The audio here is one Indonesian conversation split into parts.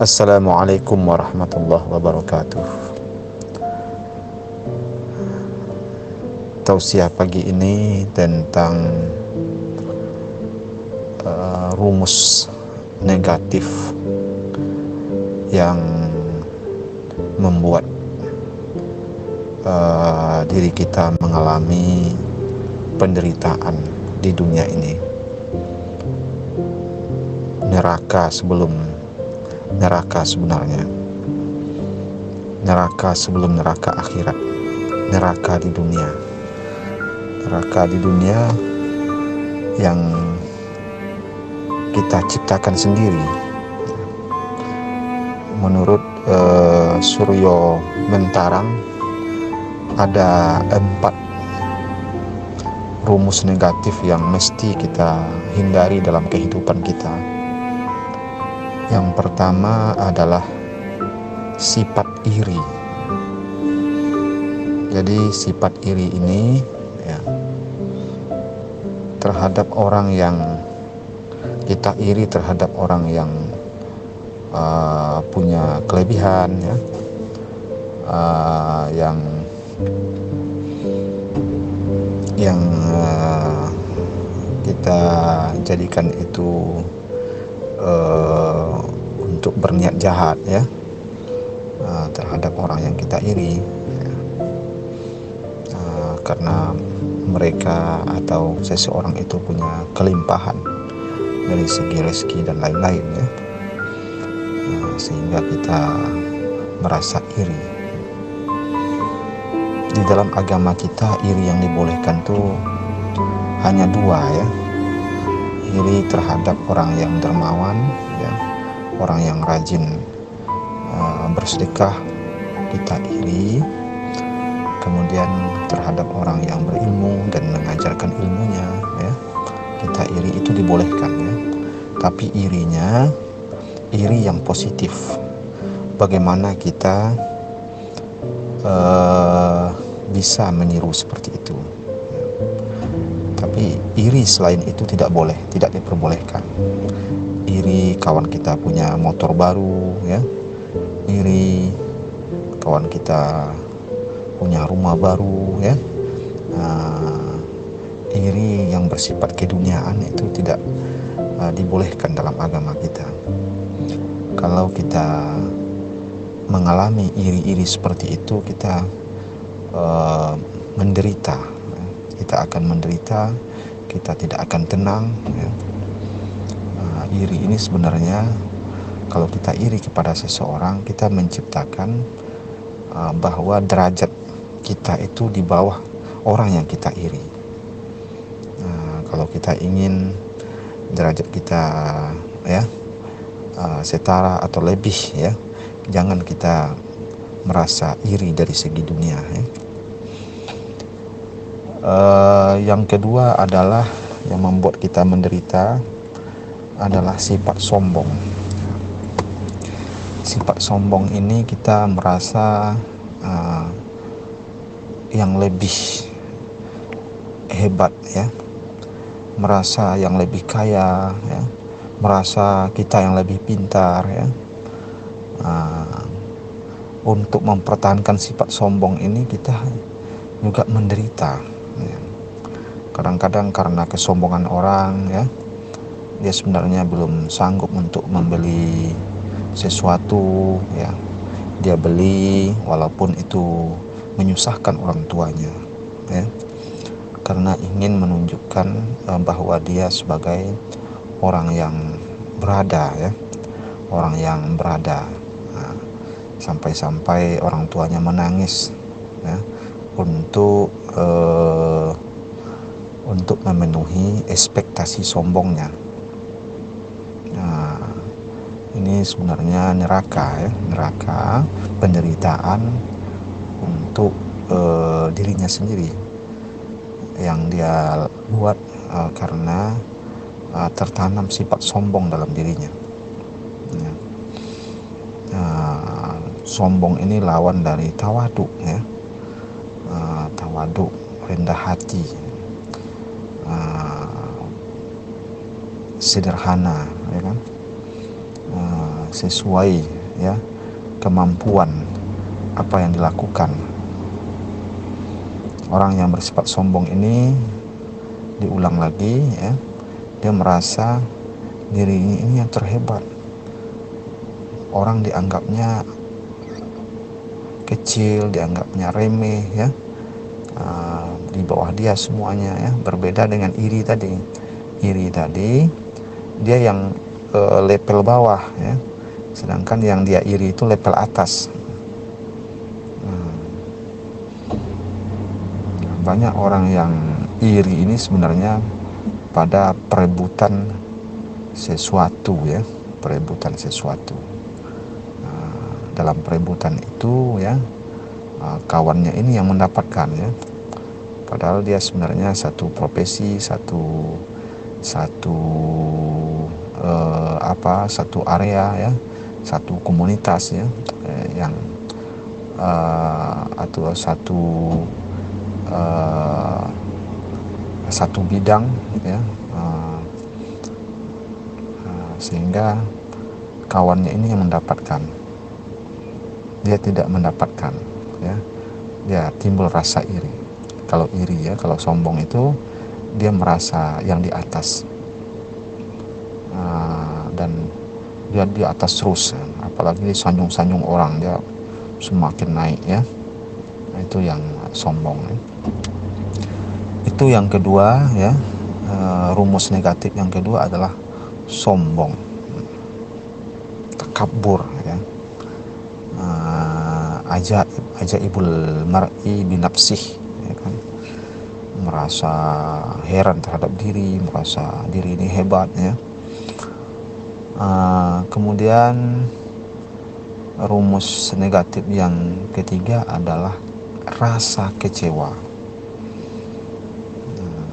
Assalamualaikum warahmatullahi wabarakatuh. Tausiah pagi ini tentang rumus negatif yang membuat diri kita mengalami penderitaan di dunia ini. Neraka sebenarnya. Neraka sebelum neraka akhirat. Neraka di dunia. Neraka di dunia yang kita ciptakan sendiri. Menurut Suryo Mentarang, ada 4 rumus negatif yang mesti kita hindari dalam kehidupan kita. Yang pertama adalah sifat iri. Jadi sifat iri ini terhadap orang yang kita iri, terhadap orang yang punya kelebihan, yang kita jadikan itu untuk berniat jahat, terhadap orang yang kita iri, karena mereka atau seseorang itu punya kelimpahan dari segi rezeki dan lain-lain, sehingga kita merasa iri. Di dalam agama kita, iri yang dibolehkan tuh hanya 2, iri terhadap orang yang dermawan, orang yang rajin bersedekah, kita iri. Kemudian terhadap orang yang berilmu dan mengajarkan ilmunya, kita iri, itu dibolehkan, Tapi irinya iri yang positif. Bagaimana kita bisa meniru seperti itu. Tapi iri selain itu tidak boleh, tidak diperbolehkan. Iri kawan kita punya motor baru, iri kawan kita punya rumah baru, iri yang bersifat keduniaan itu tidak dibolehkan dalam agama kita. Kalau kita mengalami iri-iri seperti itu, kita menderita. Kita akan menderita, kita tidak akan tenang, iri ini sebenarnya, kalau kita iri kepada seseorang, kita menciptakan bahwa derajat kita itu di bawah orang yang kita iri. Kalau kita ingin derajat kita setara atau lebih, jangan kita merasa iri dari segi dunia. Yang kedua adalah yang membuat kita menderita adalah sifat sombong. Sifat sombong ini kita merasa yang lebih hebat, merasa yang lebih kaya, merasa kita yang lebih pintar, Untuk mempertahankan sifat sombong ini kita juga menderita. Kadang-kadang karena kesombongan orang, dia sebenarnya belum sanggup untuk membeli sesuatu, dia beli walaupun itu menyusahkan orang tuanya, karena ingin menunjukkan bahwa dia sebagai orang yang berada, orang yang berada. Sampai-sampai orang tuanya menangis, untuk memenuhi ekspektasi sombongnya. Ini sebenarnya neraka, neraka penderitaan untuk dirinya sendiri yang dia buat karena tertanam sifat sombong dalam dirinya. Sombong ini lawan dari tawadu, tawadu, rendah hati, sederhana, sesuai ya kemampuan apa yang dilakukan. Orang yang bersifat sombong ini, diulang lagi ya, dia merasa dirinya ini yang terhebat. Orang dianggapnya kecil, dianggapnya remeh ya, di bawah dia semuanya ya. Berbeda dengan iri tadi. Iri tadi dia yang level bawah ya, sedangkan yang dia iri itu level atas. Banyak orang yang iri ini sebenarnya pada perebutan sesuatu ya, perebutan sesuatu. Dalam perebutan itu ya, kawannya ini yang mendapatkan ya, padahal dia sebenarnya satu profesi, satu area ya, satu komunitas ya, yang atau satu bidang ya, sehingga kawannya ini yang mendapatkan, dia tidak mendapatkan ya, dia timbul rasa iri. Kalau iri ya, kalau sombong itu dia merasa yang di atas, dan dia di atas terus, apalagi disanjung-sanjung orang, dia semakin naik ya. Itu yang sombong ya. Itu yang kedua ya, rumus negatif yang kedua adalah sombong, takabur ya, ajaibul mar'i binafsih ya kan? Merasa heran terhadap diri, merasa diri ini hebat ya. Kemudian rumus negatif yang ketiga adalah rasa kecewa.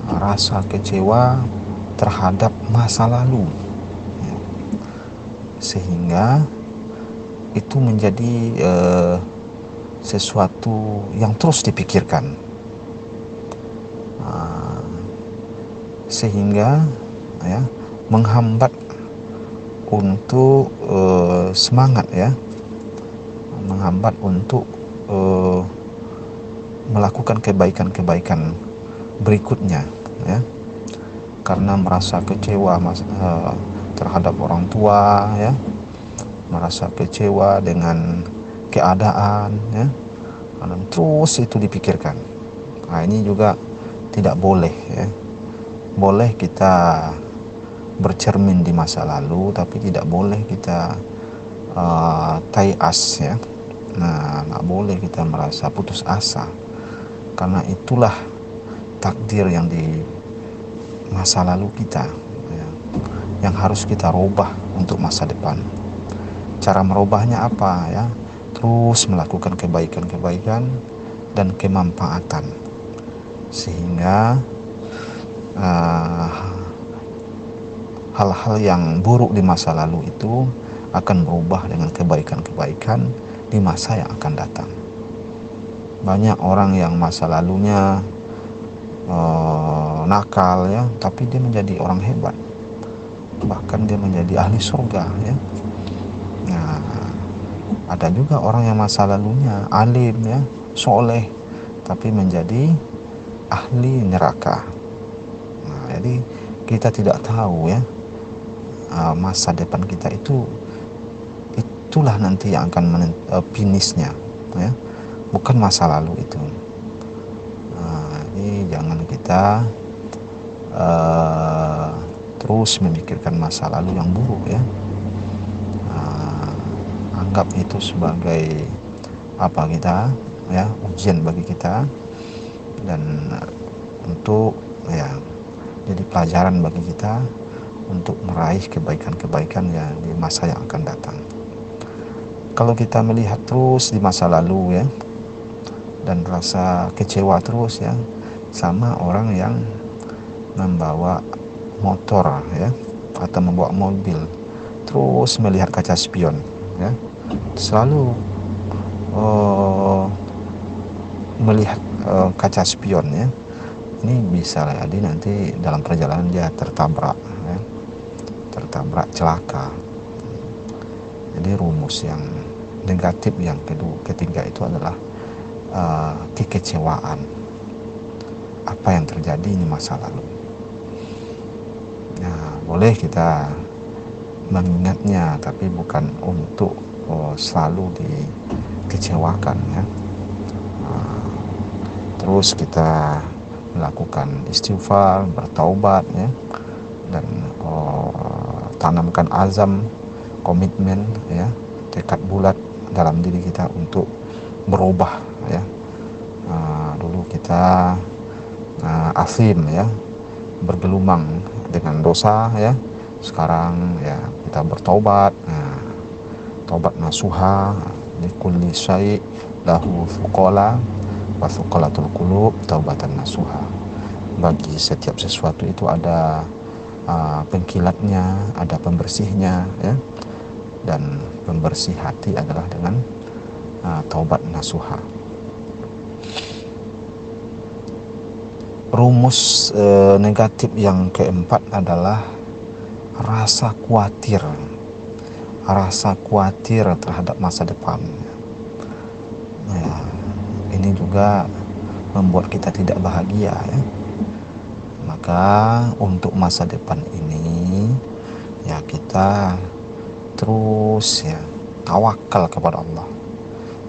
Rasa kecewa terhadap masa lalu ya. Sehingga itu menjadi sesuatu yang terus dipikirkan, sehingga ya menghambat untuk semangat ya, menghambat untuk melakukan kebaikan-kebaikan berikutnya ya, karena merasa kecewa terhadap orang tua ya, merasa kecewa dengan keadaan ya, dan terus itu dipikirkan. Ini juga tidak boleh ya. Boleh kita bercermin di masa lalu, tapi tidak boleh kita tayas ya. Nggak boleh kita merasa putus asa, karena itulah takdir yang di masa lalu kita ya, yang harus kita rubah untuk masa depan. Cara merubahnya apa ya? Terus melakukan kebaikan-kebaikan dan kemanfaatan, sehingga hal-hal yang buruk di masa lalu itu akan berubah dengan kebaikan-kebaikan di masa yang akan datang. Banyak orang yang masa lalunya nakal ya, tapi dia menjadi orang hebat, bahkan dia menjadi ahli surga ya. Nah, ada juga orang yang masa lalunya alim ya, soleh, tapi menjadi ahli neraka. Nah, jadi kita tidak tahu ya, masa depan kita itulah nanti yang akan finishnya ya, bukan masa lalu itu. Jadi jangan kita terus memikirkan masa lalu yang buruk ya. Anggap itu sebagai kita ya, ujian bagi kita, dan untuk ya jadi pelajaran bagi kita untuk meraih kebaikan-kebaikan ya di masa yang akan datang. Kalau kita melihat terus di masa lalu ya, dan rasa kecewa terus ya, sama orang yang membawa motor ya, atau membawa mobil, terus melihat kaca spion ya, selalu melihat kaca spion ya. Ini bisa jadi nanti dalam perjalanan dia tertabrak ya, celaka Jadi rumus yang negatif yang ketiga itu adalah kekecewaan. Apa yang terjadi ini masa lalu. Nah, boleh kita mengingatnya, tapi bukan untuk selalu dikecewakan ya. Terus kita melakukan istighfar, bertaubat ya, dan tanamkan azam, komitmen ya, tekad bulat dalam diri kita untuk berubah ya. Dulu kita asim ya, bergelumang dengan dosa ya. Sekarang ya kita bertaubat, taubat nasuha, likulli syai' lahu fuqala wa fuqalatul qulub taubatan nasuha. Bagi setiap sesuatu itu ada pengkilatnya, ada pembersihnya ya. Dan pembersih hati adalah dengan taubat nasuha. Rumus negatif yang keempat adalah rasa khawatir terhadap masa depan. Ya, ini juga membuat kita tidak bahagia ya. Maka untuk masa depan ini ya kita terus ya tawakal kepada Allah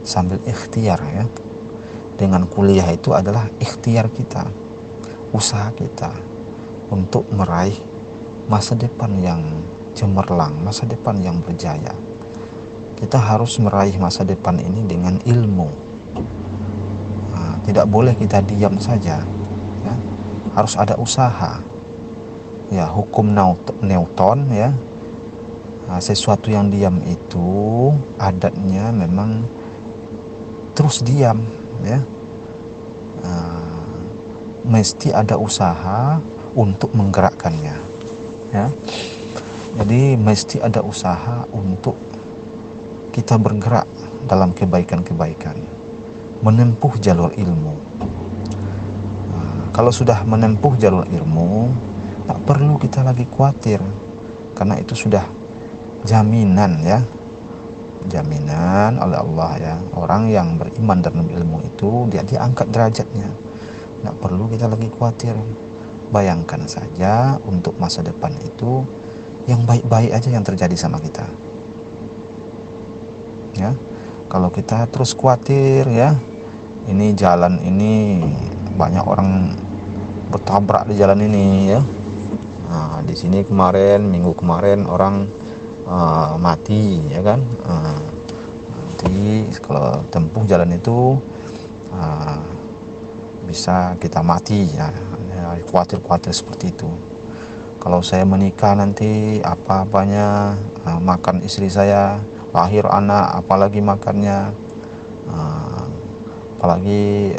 sambil ikhtiar ya. Dengan kuliah itu adalah ikhtiar kita, usaha kita untuk meraih masa depan yang cemerlang, masa depan yang berjaya. Kita harus meraih masa depan ini dengan ilmu. Tidak boleh kita diam saja ya. Harus ada usaha ya. Hukum Newton ya, sesuatu yang diam itu adatnya memang terus diam ya. Mesti ada usaha untuk menggerakkannya ya. Jadi mesti ada usaha untuk kita bergerak dalam kebaikan-kebaikan, menempuh jalur ilmu. Kalau sudah menempuh jalur ilmu, tak perlu kita lagi khawatir, karena itu sudah jaminan ya, jaminan oleh Allah ya. Orang yang beriman dalam ilmu itu dia angkat derajatnya. Tak perlu kita lagi khawatir. Bayangkan saja untuk masa depan itu yang baik-baik aja yang terjadi sama kita ya. Kalau kita terus khawatir ya, ini jalan ini banyak orang bertabrak di jalan ini ya. Di sini minggu kemarin orang mati ya kan. Nanti kalau tempuh jalan itu bisa kita mati ya, khawatir seperti itu. Kalau saya menikah nanti apa-apanya, makan istri saya, lahir anak apalagi makannya, apalagi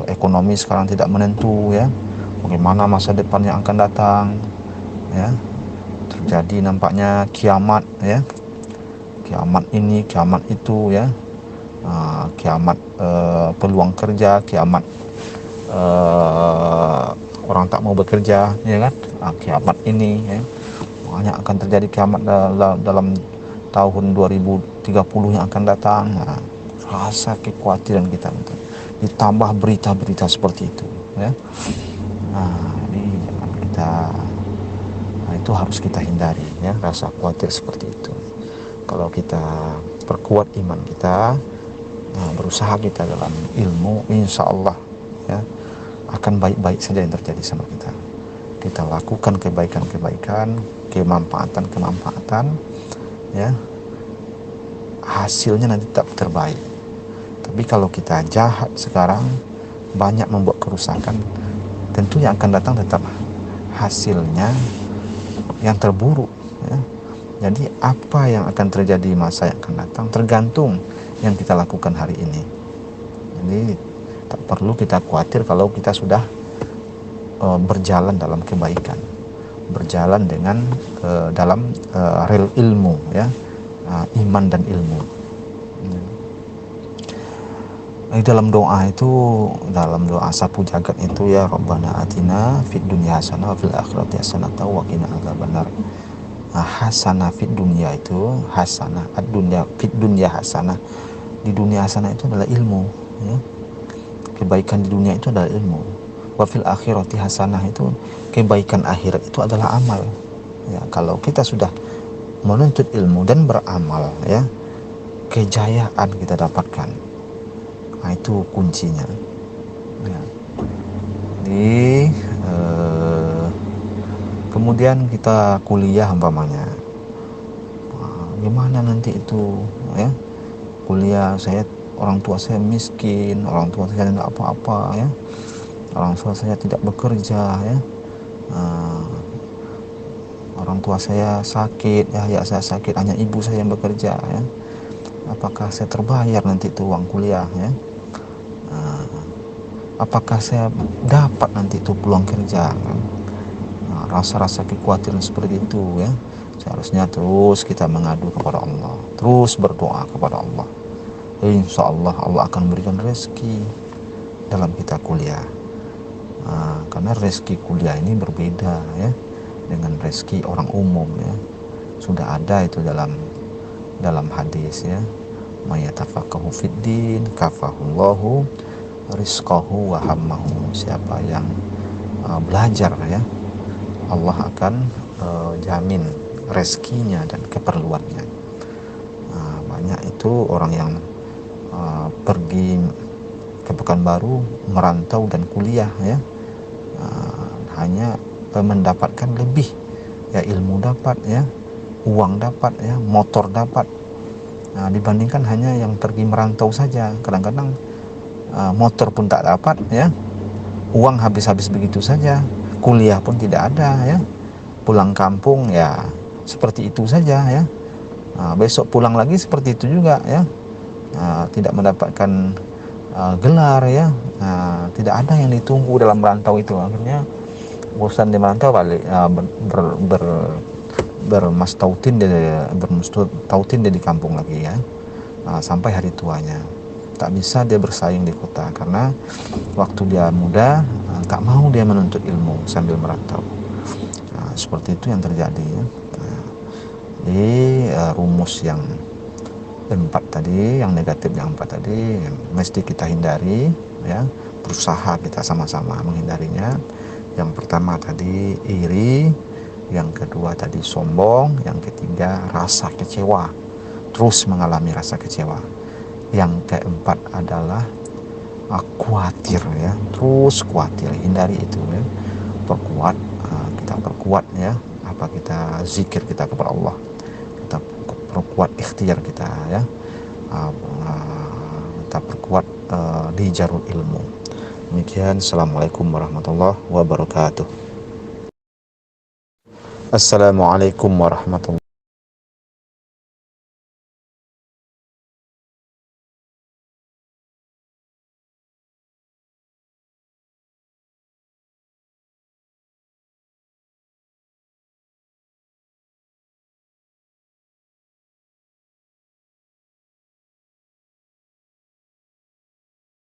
ekonomi sekarang tidak menentu ya. Bagaimana masa depan yang akan datang ya. Terjadi nampaknya kiamat ya, kiamat ini kiamat itu ya, kiamat peluang kerja, kiamat orang tak mau bekerja ya kan, kiamat ini ya. Banyak akan terjadi kiamat dalam tahun 2030 yang akan datang. Rasa kekhawatiran kita ditambah berita-berita seperti itu ya. Ini kita itu harus kita hindari ya, rasa khawatir seperti itu. Kalau kita perkuat iman kita, berusaha kita dalam ilmu, insya Allah ya akan baik-baik saja yang terjadi sama kita. Kita lakukan kebaikan-kebaikan, kemanfaatan ya, hasilnya nanti tetap terbaik. Tapi kalau kita jahat sekarang, banyak membuat kerusakan, tentu yang akan datang tetap hasilnya yang terburuk ya. Jadi apa yang akan terjadi masa yang akan datang tergantung yang kita lakukan hari ini. Jadi tak perlu kita khawatir kalau kita sudah berjalan dalam kebaikan, berjalan dengan dalam rel ilmu ya, iman dan ilmu. Dalam doa itu, dalam doa sapu jagat itu ya, Rabbana atina fid dunya hasanah wa fil akhirati hasanah wa qina adzabannar. Hasanah fit dunia itu hasanah, ad-dunya fit dunya hasanah, di dunia hasanah itu adalah ilmu, ya. Kebaikan di dunia itu adalah ilmu. Wa fil akhirati hasanah, itu kebaikan akhirat itu adalah amal, ya. Kalau kita sudah menuntut ilmu dan beramal, ya, kejayaan kita dapatkan. Nah, itu kuncinya, ya. Di kemudian kita kuliah umpamanya, gimana nanti itu, ya, kuliah, saya orang tua saya miskin, orang tua saya tidak apa-apa, ya, orang tua saya tidak bekerja, ya, orang tua saya sakit, ya saya sakit, hanya ibu saya yang bekerja, ya, apakah saya terbayar nanti itu uang kuliah, ya, apakah saya dapat nanti itu peluang kerja, kan? Rasa-rasa kekhawatiran seperti itu, ya, seharusnya terus kita mengadu kepada Allah, terus berdoa kepada Allah. Insya Allah Allah akan berikan rezeki dalam kita kuliah. Karena rezeki kuliah ini berbeda, ya, dengan rezeki orang umum, ya. Sudah ada itu dalam hadis, ya, mayatafaqahu fiddin kafahullahu rizqahu wa hammahu. Siapa yang belajar, ya, Allah akan jamin rezekinya dan keperluannya. Banyak itu orang yang pergi ke Pekanbaru merantau dan kuliah, ya, hanya mendapatkan lebih, ya, ilmu dapat, ya, uang dapat, ya, motor dapat, dibandingkan hanya yang pergi merantau saja. Kadang-kadang motor pun tak dapat, ya, uang habis-habis begitu saja, kuliah pun tidak ada, ya, pulang kampung ya seperti itu saja, ya. Besok pulang lagi seperti itu juga, ya. Tidak mendapatkan gelar, ya. Tidak ada yang ditunggu dalam merantau itu. Akhirnya bosan di merantau, balik bermastautin dia di kampung lagi, ya. Sampai hari tuanya tak bisa dia bersaing di kota, karena waktu dia muda tak mau dia menuntut ilmu sambil merantau. Seperti itu yang terjadi, ya. Di rumus yang empat tadi, yang negatif yang empat tadi, mesti kita hindari, ya, berusaha kita sama-sama menghindarinya. Yang pertama tadi iri, yang kedua tadi sombong, yang ketiga rasa kecewa, terus mengalami rasa kecewa. Yang keempat adalah khawatir, ya, terus khawatir, hindari itu, ya. Kita perkuat, ya, kita zikir kita kepada Allah, kita perkuat ikhtiar kita, ya, kita perkuat di jalur ilmu. Demikian, assalamualaikum warahmatullahi wabarakatuh. Assalamualaikum warahmatullahi